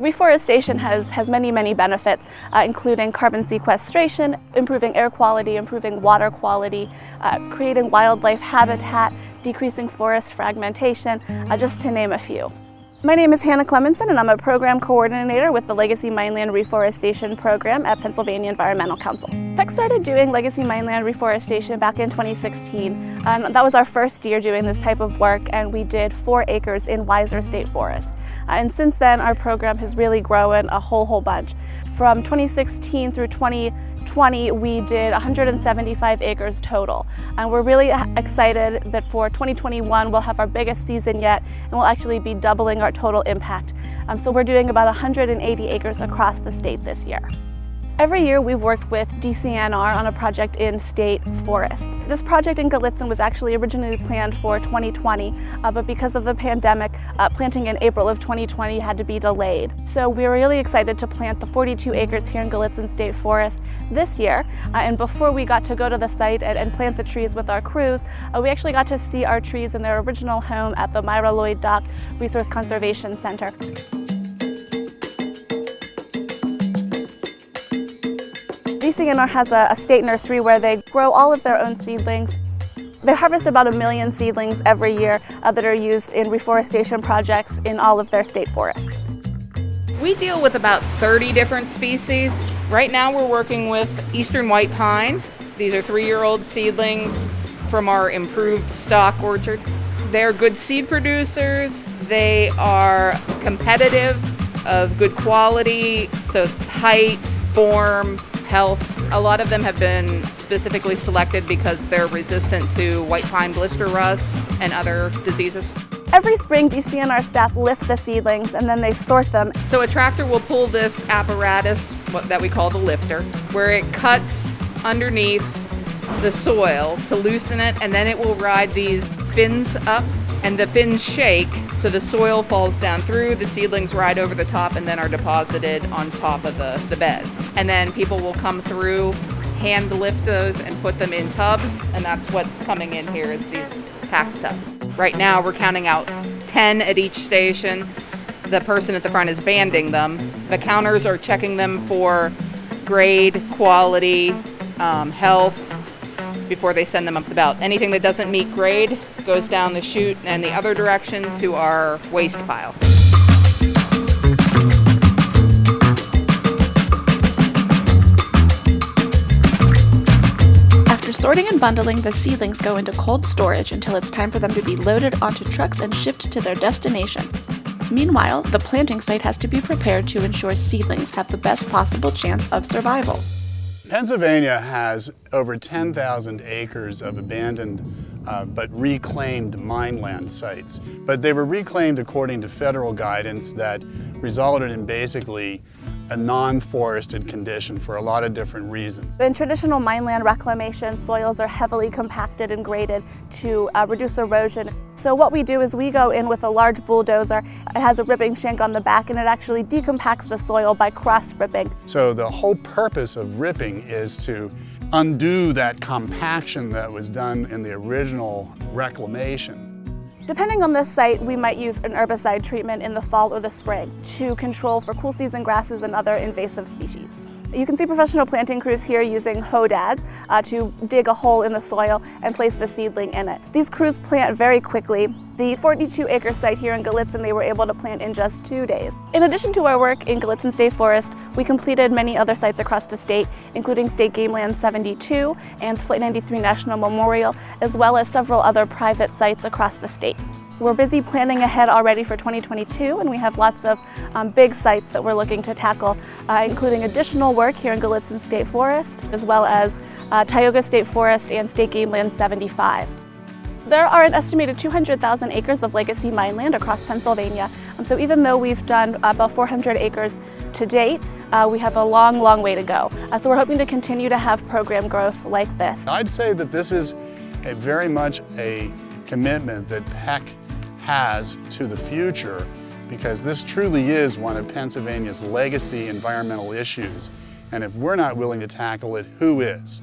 Reforestation has many benefits, including carbon sequestration, improving air quality, improving water quality, creating wildlife habitat, decreasing forest fragmentation, just to name a few. My name is Hannah Clemenson, and I'm a program coordinator with the Legacy Mineland Reforestation Program at Pennsylvania Environmental Council. PEC started doing Legacy Mineland Reforestation back in 2016, and that was our first year doing this type of work, and we did 4 acres in Weiser State Forest. And since then, our program has really grown a whole bunch. From 2016 through 2020, we did 175 acres total. And we're really excited that for 2021, we'll have our biggest season yet, and we'll actually be doubling our total impact. So we're doing about 180 acres across the state this year. Every year we've worked with DCNR on a project in state forests. This project in Gallitzin was actually originally planned for 2020, but because of the pandemic, planting in April of 2020 had to be delayed. So we were really excited to plant the 42 acres here in Gallitzin State Forest this year. And before we got to go to the site and plant the trees with our crews, we actually got to see our trees in their original home at the Myra Lloyd Dock Resource Conservation Center. DCNR has a state nursery where they grow all of their own seedlings. They harvest about 1 million seedlings every year that are used in reforestation projects in all of their state forests. We deal with about 30 different species. Right now we're working with eastern white pine. These are 3-year-old seedlings from our improved stock orchard. They're good seed producers. They are competitive, of good quality, so height, form, health. A lot of them have been specifically selected because they're resistant to white pine blister rust and other diseases. Every spring, DCNR staff lift the seedlings and then they sort them. So a tractor will pull this apparatus that we call the lifter, where it cuts underneath the soil to loosen it, and then it will ride these fins up, and the fins shake, so the soil falls down through, the seedlings ride over the top and then are deposited on top of the beds. And then people will come through, hand lift those and put them in tubs, and that's what's coming in here is these packed tubs. Right now we're counting out 10 at each station. The person at the front is banding them. The counters are checking them for grade, quality, health, before they send them up the belt. Anything that doesn't meet grade goes down the chute and the other direction to our waste pile. After sorting and bundling, the seedlings go into cold storage until it's time for them to be loaded onto trucks and shipped to their destination. Meanwhile, the planting site has to be prepared to ensure seedlings have the best possible chance of survival. Pennsylvania has over 10,000 acres of abandoned but reclaimed mineland sites. But they were reclaimed according to federal guidance that resulted in basically a non-forested condition for a lot of different reasons. In traditional mineland reclamation, soils are heavily compacted and graded to reduce erosion. So what we do is we go in with a large bulldozer. It has a ripping shank on the back, and it actually decompacts the soil by cross-ripping. So the whole purpose of ripping is to undo that compaction that was done in the original reclamation. Depending on the site, we might use an herbicide treatment in the fall or the spring to control for cool season grasses and other invasive species. You can see professional planting crews here using hodads to dig a hole in the soil and place the seedling in it. These crews plant very quickly. The 42-acre site here in Gallitzin, they were able to plant in just 2 days. In addition to our work in Gallitzin State Forest, we completed many other sites across the state, including State Game Land 72 and Flight 93 National Memorial, as well as several other private sites across the state. We're busy planning ahead already for 2022, and we have lots of big sites that we're looking to tackle, including additional work here in Gallitzin State Forest, as well as Tioga State Forest and State Game Land 75. There are an estimated 200,000 acres of legacy mineland across Pennsylvania, so even though we've done about 400 acres to date, we have a long way to go. So we're hoping to continue to have program growth like this. I'd say that this is very much a commitment that PEC has to the future, because this truly is one of Pennsylvania's legacy environmental issues. And if we're not willing to tackle it, who is?